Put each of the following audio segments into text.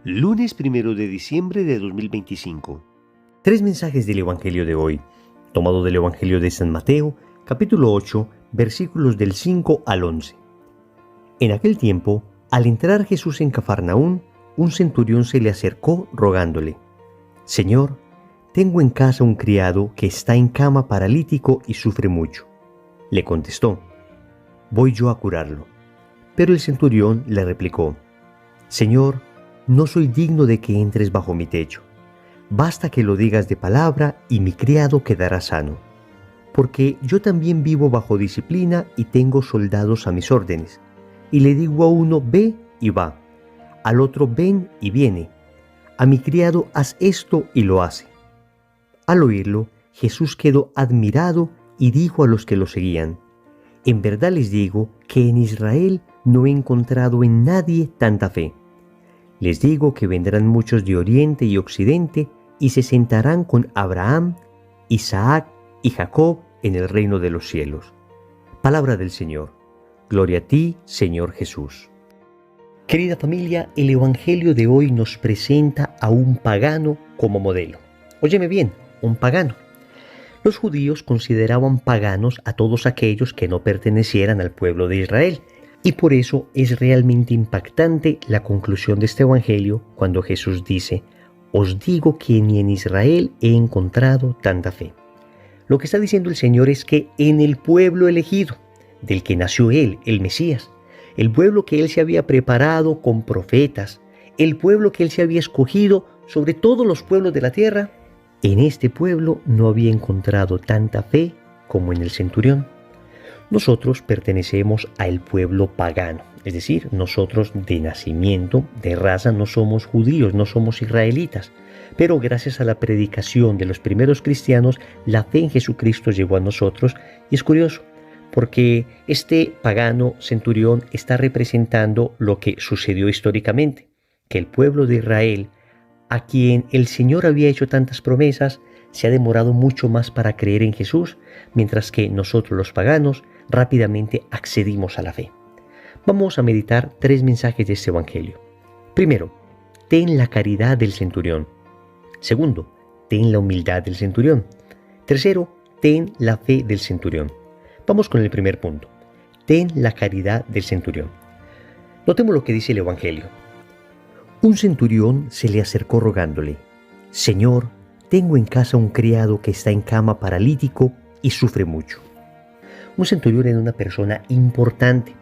Lunes 1 de diciembre de 2025. Tres mensajes del Evangelio de hoy, tomado del Evangelio de San Mateo, capítulo 8, versículos del 5 al 11. En aquel tiempo, al entrar Jesús en Cafarnaún, un centurión se le acercó rogándole: «Señor, tengo en casa un criado que está en cama paralítico y sufre mucho». Le contestó: «Voy yo a curarlo». Pero el centurión le replicó: «Señor, no soy digno de que entres bajo mi techo. Basta que lo digas de palabra y mi criado quedará sano. Porque yo también vivo bajo disciplina y tengo soldados a mis órdenes. Y le digo a uno, ve y va. Al otro, ven y viene. A mi criado, haz esto y lo hace». Al oírlo, Jesús quedó admirado y dijo a los que lo seguían: «En verdad les digo que en Israel no he encontrado en nadie tanta fe. Les digo que vendrán muchos de oriente y occidente y se sentarán con Abraham, Isaac y Jacob en el reino de los cielos». Palabra del Señor. Gloria a ti, Señor Jesús. Querida familia, el Evangelio de hoy nos presenta a un pagano como modelo. Óyeme bien, un pagano. Los judíos consideraban paganos a todos aquellos que no pertenecieran al pueblo de Israel. Y por eso es realmente impactante la conclusión de este Evangelio cuando Jesús dice: «Os digo que ni en Israel he encontrado tanta fe». Lo que está diciendo el Señor es que en el pueblo elegido, del que nació Él, el Mesías, el pueblo que Él se había preparado con profetas, el pueblo que Él se había escogido sobre todos los pueblos de la tierra, en este pueblo no había encontrado tanta fe como en el centurión. Nosotros pertenecemos al pueblo pagano, es decir, nosotros de nacimiento, de raza, no somos judíos, no somos israelitas, pero gracias a la predicación de los primeros cristianos, la fe en Jesucristo llegó a nosotros. Y es curioso, porque este pagano centurión está representando lo que sucedió históricamente, que el pueblo de Israel, a quien el Señor había hecho tantas promesas, se ha demorado mucho más para creer en Jesús, mientras que nosotros los paganos rápidamente accedimos a la fe. Vamos a meditar tres mensajes de este Evangelio. Primero, ten la caridad del centurión. Segundo, ten la humildad del centurión. Tercero, ten la fe del centurión. Vamos con el primer punto. Ten la caridad del centurión. Notemos lo que dice el Evangelio. Un centurión se le acercó rogándole: «Señor, tengo en casa un criado que está en cama paralítico y sufre mucho». Un centurión era una persona importante.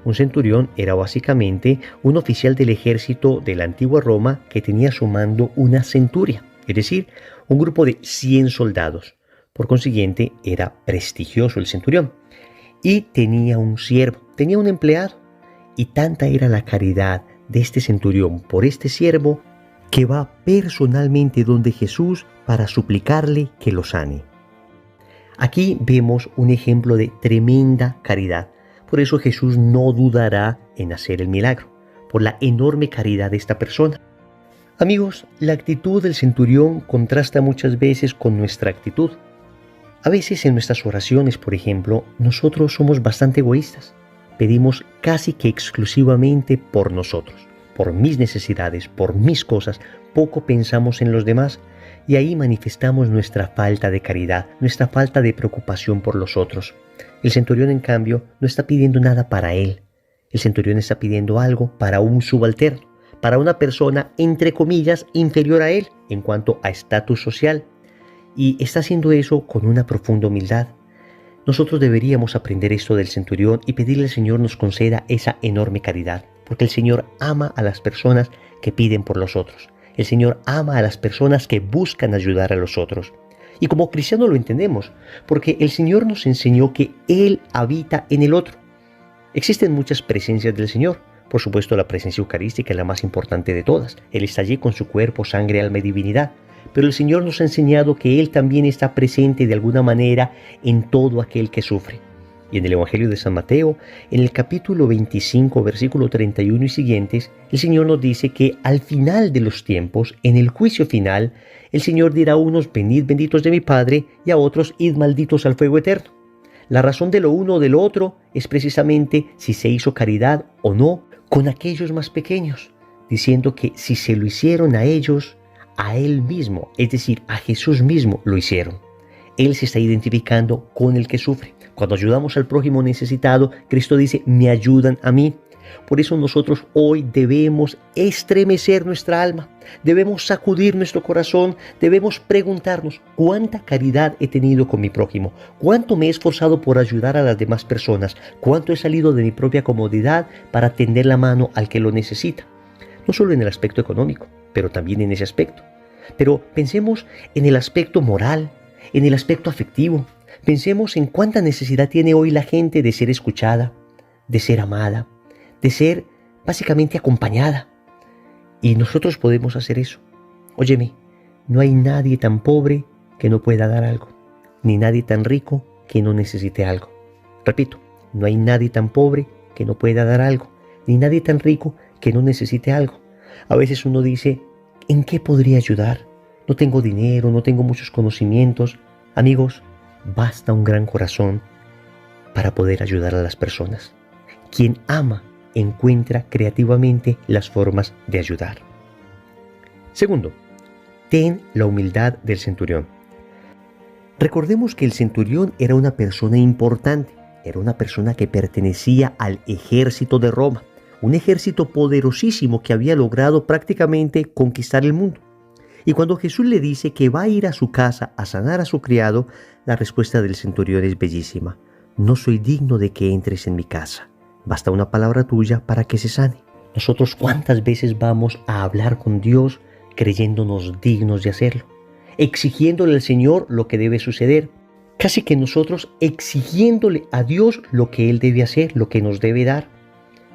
Un centurión era básicamente un oficial del ejército de la antigua Roma que tenía a su mando una centuria, es decir, un grupo de 100 soldados. Por consiguiente, era prestigioso el centurión. Y tenía un siervo, tenía un empleado. Y tanta era la caridad de este centurión por este siervo que va personalmente donde Jesús para suplicarle que lo sane. Aquí vemos un ejemplo de tremenda caridad. Por eso Jesús no dudará en hacer el milagro, por la enorme caridad de esta persona. Amigos, la actitud del centurión contrasta muchas veces con nuestra actitud. A veces en nuestras oraciones, por ejemplo, nosotros somos bastante egoístas. Pedimos casi que exclusivamente por nosotros, por mis necesidades, por mis cosas. Poco pensamos en los demás. Y ahí manifestamos nuestra falta de caridad, nuestra falta de preocupación por los otros. El centurión, en cambio, no está pidiendo nada para él. El centurión está pidiendo algo para un subalterno, para una persona, entre comillas, inferior a él en cuanto a estatus social. Y está haciendo eso con una profunda humildad. Nosotros deberíamos aprender esto del centurión y pedirle al Señor nos conceda esa enorme caridad, porque el Señor ama a las personas que piden por los otros. El Señor ama a las personas que buscan ayudar a los otros. Y como cristianos lo entendemos, porque el Señor nos enseñó que Él habita en el otro. Existen muchas presencias del Señor. Por supuesto, la presencia eucarística es la más importante de todas. Él está allí con su cuerpo, sangre, alma y divinidad. Pero el Señor nos ha enseñado que Él también está presente de alguna manera en todo aquel que sufre. Y en el Evangelio de San Mateo, en el capítulo 25, versículo 31 y siguientes, el Señor nos dice que al final de los tiempos, en el juicio final, el Señor dirá a unos: venid benditos de mi Padre, y a otros: id malditos al fuego eterno. La razón de lo uno o de lo otro es precisamente si se hizo caridad o no con aquellos más pequeños. diciendo que si se lo hicieron a ellos, a Él mismo, es decir, a Jesús mismo lo hicieron. Él se está identificando con el que sufre. Cuando ayudamos al prójimo necesitado, Cristo dice, me ayudan a mí. Por eso nosotros hoy debemos estremecer nuestra alma, debemos sacudir nuestro corazón, debemos preguntarnos cuánta caridad he tenido con mi prójimo, cuánto me he esforzado por ayudar a las demás personas, cuánto he salido de mi propia comodidad para tender la mano al que lo necesita. No solo en el aspecto económico, pero también en ese aspecto. Pero pensemos en el aspecto moral, en el aspecto afectivo. Pensemos en cuánta necesidad tiene hoy la gente de ser escuchada, de ser amada, de ser básicamente acompañada. Y nosotros podemos hacer eso. Óyeme, no hay nadie tan pobre que no pueda dar algo, ni nadie tan rico que no necesite algo. Repito, no hay nadie tan pobre que no pueda dar algo, ni nadie tan rico que no necesite algo. A veces uno dice, ¿en qué podría ayudar? No tengo dinero, no tengo muchos conocimientos. Amigos, basta un gran corazón para poder ayudar a las personas. Quien ama encuentra creativamente las formas de ayudar. Segundo, ten la humildad del centurión. Recordemos que el centurión era una persona importante, era una persona que pertenecía al ejército de Roma, un ejército poderosísimo que había logrado prácticamente conquistar el mundo. Y cuando Jesús le dice que va a ir a su casa a sanar a su criado, la respuesta del centurión es bellísima. No soy digno de que entres en mi casa. Basta una palabra tuya para que se sane. Nosotros, ¿cuántas veces vamos a hablar con Dios creyéndonos dignos de hacerlo? Exigiéndole al Señor lo que debe suceder. Casi que nosotros exigiéndole a Dios lo que Él debe hacer, lo que nos debe dar.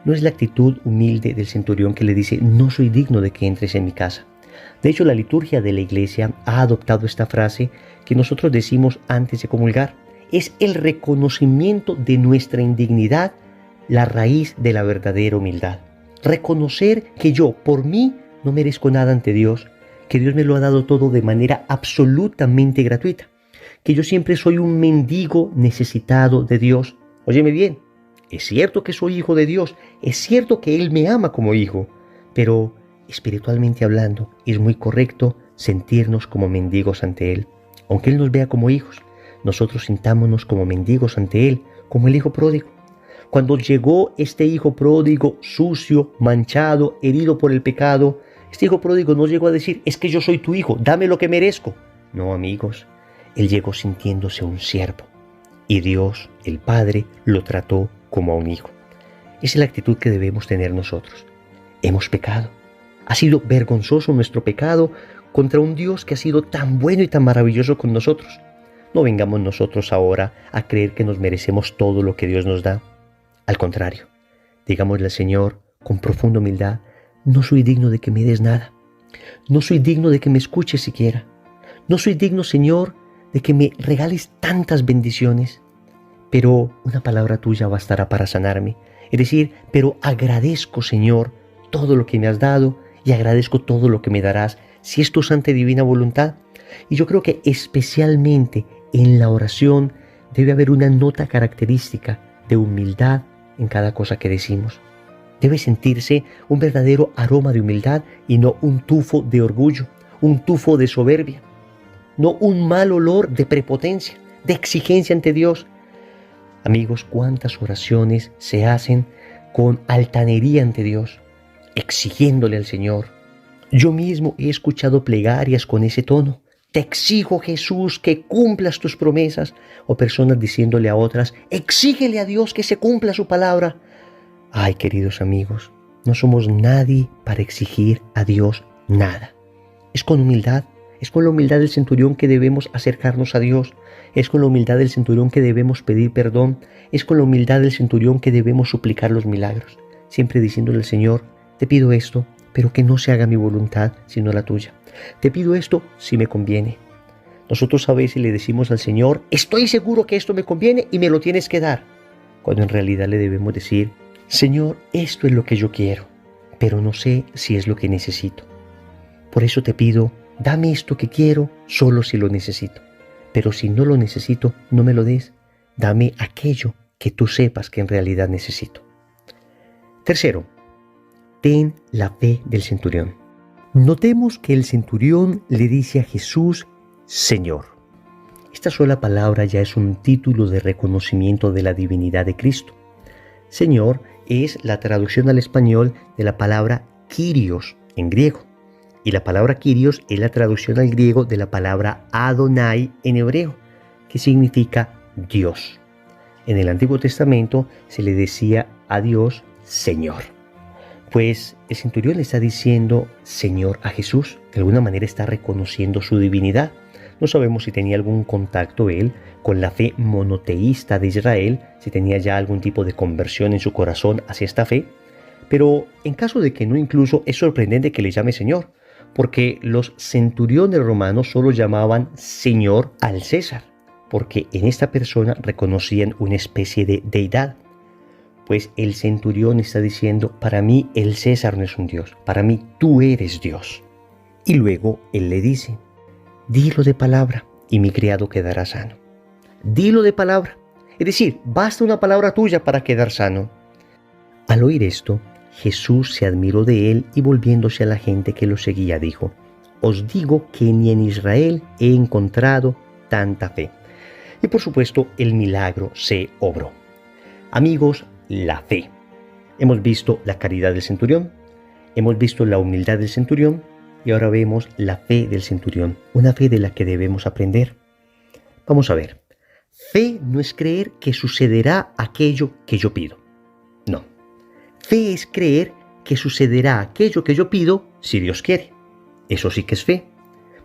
No es la actitud humilde del centurión que le dice, no soy digno de que entres en mi casa. De hecho, la liturgia de la iglesia ha adoptado esta frase que nosotros decimos antes de comulgar. Es el reconocimiento de nuestra indignidad, la raíz de la verdadera humildad. Reconocer que yo, por mí, no merezco nada ante Dios, que Dios me lo ha dado todo de manera absolutamente gratuita, que yo siempre soy un mendigo necesitado de Dios. Óyeme bien, es cierto que soy hijo de Dios, es cierto que Él me ama como hijo, pero espiritualmente hablando, es muy correcto sentirnos como mendigos ante Él. Aunque Él nos vea como hijos, nosotros sintámonos como mendigos ante Él, como el hijo pródigo. Cuando llegó este hijo pródigo, sucio, manchado, herido por el pecado, este hijo pródigo no llegó a decir, es que yo soy tu hijo, dame lo que merezco. No, amigos, Él llegó sintiéndose un siervo. Y Dios, el Padre, lo trató como a un hijo. Esa es la actitud que debemos tener nosotros. Hemos pecado. Ha sido vergonzoso nuestro pecado contra un Dios que ha sido tan bueno y tan maravilloso con nosotros. No vengamos nosotros ahora a creer que nos merecemos todo lo que Dios nos da. Al contrario, digámosle al Señor con profunda humildad, no soy digno de que me des nada. No soy digno de que me escuches siquiera. No soy digno, Señor, de que me regales tantas bendiciones. Pero una palabra tuya bastará para sanarme. Es decir, pero agradezco, Señor, todo lo que me has dado y agradezco todo lo que me darás, si es tu santa y divina voluntad. Y yo creo que especialmente en la oración debe haber una nota característica de humildad en cada cosa que decimos. Debe sentirse un verdadero aroma de humildad y no un tufo de orgullo, un tufo de soberbia, no un mal olor de prepotencia, de exigencia ante Dios. Amigos, cuántas oraciones se hacen con altanería ante Dios, exigiéndole al Señor. Yo mismo he escuchado plegarias con ese tono. Te exijo, Jesús, que cumplas tus promesas. O personas diciéndole a otras, exígele a Dios que se cumpla su palabra. Ay, queridos amigos, no somos nadie para exigir a Dios nada. Es con humildad, es con la humildad del centurión que debemos acercarnos a Dios. Es con la humildad del centurión que debemos pedir perdón. Es con la humildad del centurión que debemos suplicar los milagros. Siempre diciéndole al Señor, te pido esto, pero que no se haga mi voluntad, sino la tuya. Te pido esto si me conviene. Nosotros a veces le decimos al Señor, estoy seguro que esto me conviene y me lo tienes que dar. Cuando en realidad le debemos decir, Señor, esto es lo que yo quiero, pero no sé si es lo que necesito. Por eso te pido, dame esto que quiero solo si lo necesito. Pero si no lo necesito, no me lo des. Dame aquello que tú sepas que en realidad necesito. Tercero, ten la fe del centurión. Notemos que el centurión le dice a Jesús, Señor. Esta sola palabra ya es un título de reconocimiento de la divinidad de Cristo. Señor es la traducción al español de la palabra Kyrios en griego. Y la palabra Kyrios es la traducción al griego de la palabra Adonai en hebreo, que significa Dios. En el Antiguo Testamento se le decía a Dios Señor. Pues el centurión le está diciendo Señor a Jesús. De alguna manera está reconociendo su divinidad. No sabemos si tenía algún contacto él con la fe monoteísta de Israel, si tenía ya algún tipo de conversión en su corazón hacia esta fe. Pero en caso de que no, incluso es sorprendente que le llame Señor, porque los centuriones romanos solo llamaban Señor al César, porque en esta persona reconocían una especie de deidad. Pues el centurión está diciendo, para mí el César no es un Dios, para mí tú eres Dios. Y luego él le dice, dilo de palabra y mi criado quedará sano. Dilo de palabra, es decir, basta una palabra tuya para quedar sano. Al oír esto, Jesús se admiró de él y volviéndose a la gente que lo seguía dijo, os digo que ni en Israel he encontrado tanta fe. Y por supuesto el milagro se obró. Amigos, la fe. Hemos visto la caridad del centurión, hemos visto la humildad del centurión y ahora vemos la fe del centurión, una fe de la que debemos aprender. Vamos a ver, fe no es creer que sucederá aquello que yo pido. No. Fe es creer que sucederá aquello que yo pido si Dios quiere. Eso sí que es fe,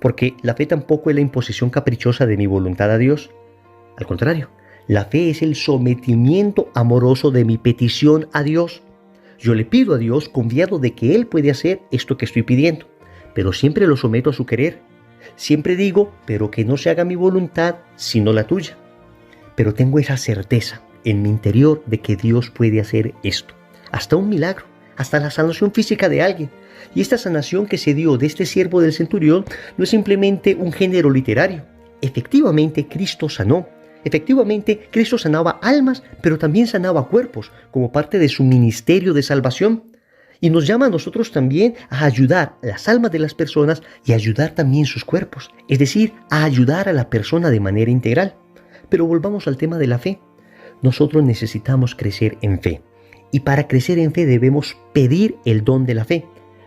porque la fe tampoco es la imposición caprichosa de mi voluntad a Dios. Al contrario, la fe es el sometimiento amoroso de mi petición a Dios. Yo le pido a Dios confiado de que Él puede hacer esto que estoy pidiendo, pero siempre lo someto a su querer. Siempre digo, pero que no se haga mi voluntad sino la tuya. Pero tengo esa certeza en mi interior de que Dios puede hacer esto. Hasta un milagro, hasta la sanación física de alguien. Y esta sanación que se dio de este siervo del centurión no es simplemente un género literario. Efectivamente, Cristo sanó. Efectivamente, Cristo sanaba almas, pero también sanaba cuerpos, como parte de su ministerio de salvación. Y nos llama a nosotros también a ayudar las almas de las personas y a ayudar también sus cuerpos. Es decir, a ayudar a la persona de manera integral. Pero volvamos al tema de la fe. Nosotros necesitamos crecer en fe. Y para crecer en fe debemos pedir el don de la fe.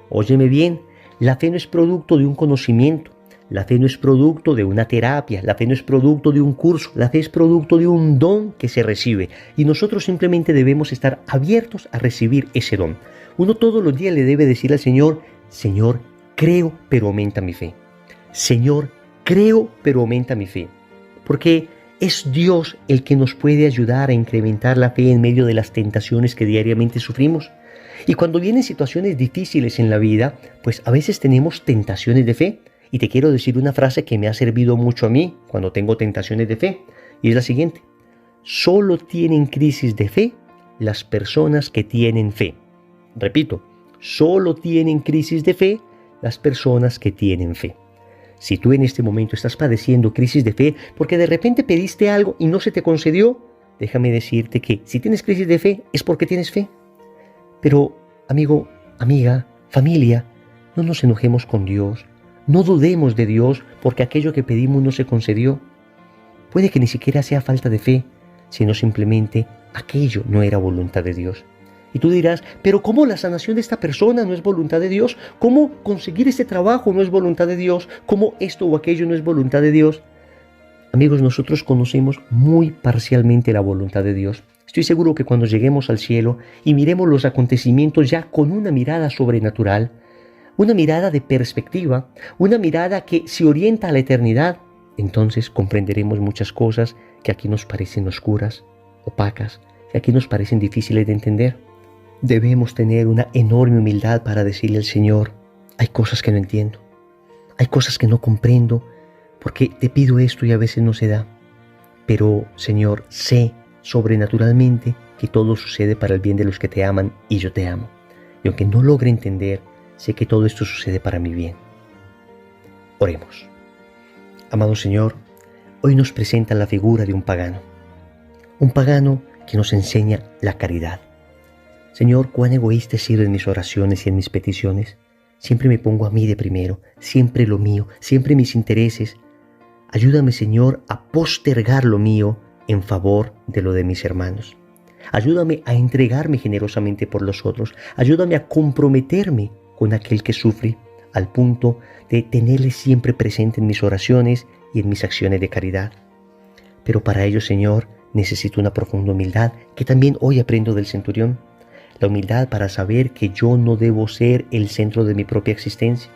Óyeme bien, la fe no es producto de un conocimiento, la fe no es producto de una terapia, la fe no es producto de un curso, la fe es producto de un don que se recibe. Y nosotros simplemente debemos estar abiertos a recibir ese don. Uno todos los días le debe decir al Señor, Señor, creo, pero aumenta mi fe. Señor, creo, pero aumenta mi fe. Porque es Dios el que nos puede ayudar a incrementar la fe en medio de las tentaciones que diariamente sufrimos. Y cuando vienen situaciones difíciles en la vida, pues a veces tenemos tentaciones de fe. Y te quiero decir una frase que me ha servido mucho a mí cuando tengo tentaciones de fe. Y es la siguiente. Solo tienen crisis de fe las personas que tienen fe. Repito, solo tienen crisis de fe las personas que tienen fe. Si tú en este momento estás padeciendo crisis de fe porque de repente pediste algo y no se te concedió, déjame decirte que si tienes crisis de fe es porque tienes fe. Pero, amigo, amiga, familia, no nos enojemos con Dios, no dudemos de Dios porque aquello que pedimos no se concedió. Puede que ni siquiera sea falta de fe, sino simplemente aquello no era voluntad de Dios. Y tú dirás, pero ¿cómo la sanación de esta persona no es voluntad de Dios? ¿Cómo conseguir este trabajo no es voluntad de Dios? ¿Cómo esto o aquello no es voluntad de Dios? Amigos, nosotros conocemos muy parcialmente la voluntad de Dios. Estoy seguro que cuando lleguemos al cielo y miremos los acontecimientos ya con una mirada sobrenatural, una mirada de perspectiva, una mirada que se orienta a la eternidad, entonces comprenderemos muchas cosas que aquí nos parecen oscuras, opacas, que aquí nos parecen difíciles de entender. Debemos tener una enorme humildad para decirle al Señor, hay cosas que no entiendo, hay cosas que no comprendo, porque te pido esto y a veces no se da. Pero, Señor, sé sobrenaturalmente que todo sucede para el bien de los que te aman y yo te amo. Y aunque no logre entender, sé que todo esto sucede para mi bien. Oremos. Amado Señor, hoy nos presenta la figura de un pagano que nos enseña la caridad. Señor, cuán egoísta he sido en mis oraciones y en mis peticiones. Siempre me pongo a mí de primero, siempre lo mío, siempre mis intereses. Ayúdame, Señor, a postergar lo mío en favor de lo de mis hermanos. Ayúdame a entregarme generosamente por los otros. Ayúdame a comprometerme con aquel que sufre, al punto de tenerle siempre presente en mis oraciones y en mis acciones de caridad. Pero para ello, Señor, necesito una profunda humildad que también hoy aprendo del centurión. La humildad para saber que yo no debo ser el centro de mi propia existencia,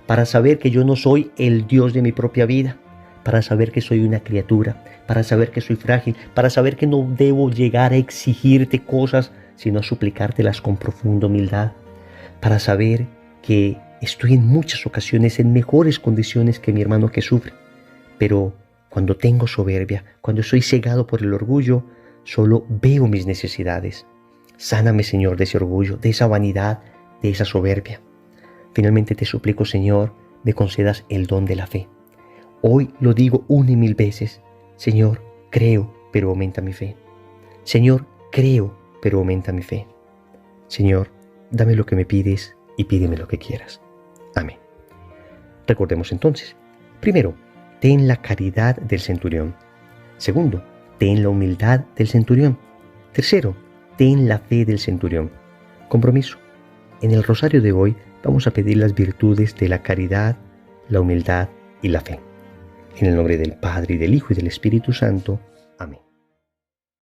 para saber que yo no soy el Dios de mi propia vida, para saber que soy una criatura, para saber que soy frágil, para saber que no debo llegar a exigirte cosas, sino a suplicártelas con profunda humildad, para saber que estoy en muchas ocasiones en mejores condiciones que mi hermano que sufre, pero cuando tengo soberbia, cuando soy cegado por el orgullo, solo veo mis necesidades. Sáname, Señor, de ese orgullo, de esa vanidad, de esa soberbia. Finalmente te suplico, Señor, me concedas el don de la fe. Hoy lo digo 1,000 veces. Señor, creo, pero aumenta mi fe. Señor, creo, pero aumenta mi fe. Señor, dame lo que me pides y pídeme lo que quieras. Amén. Recordemos entonces. Primero, ten la caridad del centurión. Segundo, ten la humildad del centurión. Tercero, ten la fe del centurión. Compromiso. En el rosario de hoy vamos a pedir las virtudes de la caridad, la humildad y la fe. En el nombre del Padre, y del Hijo, y del Espíritu Santo.